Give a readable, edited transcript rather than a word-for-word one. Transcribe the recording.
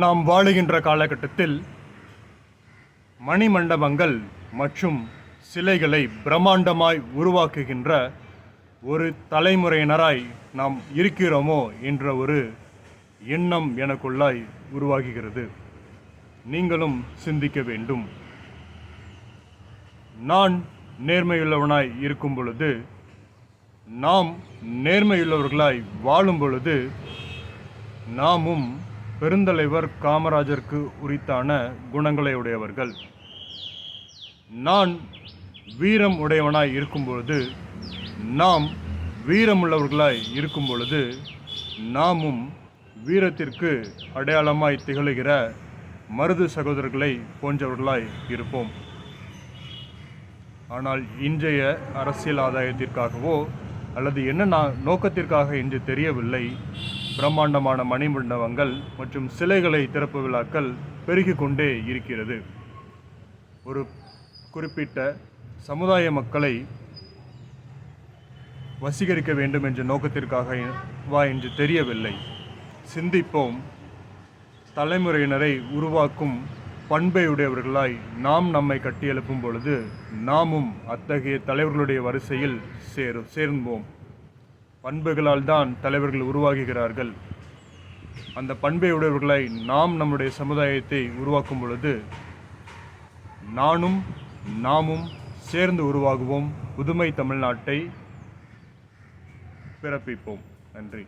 நாம் வாழுகின்ற காலகட்டத்தில் மணிமண்டபங்கள் மற்றும் சிலைகளை பிரம்மாண்டமாய் உருவாக்குகின்ற ஒரு தலைமுறையினராய் நாம் இருக்கிறோமோ என்ற ஒரு எண்ணம் எனக்குள்ளாய் உருவாகுகிறது. நீங்களும் சிந்திக்க வேண்டும். நான் நேர்மையுள்ளவனாய் இருக்கும் பொழுது, நாம் நேர்மையுள்ளவர்களாய் வாழும் பொழுது, நாமும் பெருந்தலைவர் காமராஜருக்கு உரித்தான குணங்களை உடையவர்கள். நான் வீரம் உடையவனாய் இருக்கும் பொழுது, நாம் வீரமுள்ளவர்களாய் இருக்கும் பொழுது, நாமும் வீரத்திற்கு அடையாளமாய் திகழுகிற மருது சகோதரர்களை போன்றவர்களாய் இருப்போம். ஆனால் இன்றைய அரசியல் ஆதாயத்திற்காகவோ அல்லது என்ன நோக்கத்திற்காக என்று தெரியவில்லை, பிரம்மாண்டமான மணிமண்டபங்கள் மற்றும் சிலைகளை திறப்பு விழாக்கள் பெருகி கொண்டே இருக்கிறது. ஒரு குறிப்பிட்ட சமுதாய மக்களை வசீகரிக்க வேண்டும் என்ற நோக்கத்திற்காகவா என்று தெரியவில்லை. சிந்திப்போம். தலைமுறையினரை உருவாக்கும் பண்பையுடையவர்களாய் நாம் நம்மை கட்டியெழுப்பும் பொழுது, நாமும் அத்தகைய தலைவர்களுடைய வரிசையில் சேர்ந்தோம். பண்புகளால் தான் தலைவர்கள் உருவாகுகிறார்கள். அந்த பண்பை உடையவர்களாய் நாம் நம்முடைய சமுதாயத்தை உருவாக்கும் பொழுது, நாமும் சேர்ந்து உருவாகுவோம். புதுமை தமிழ்நாட்டை பிறப்பிப்போம். நன்றி.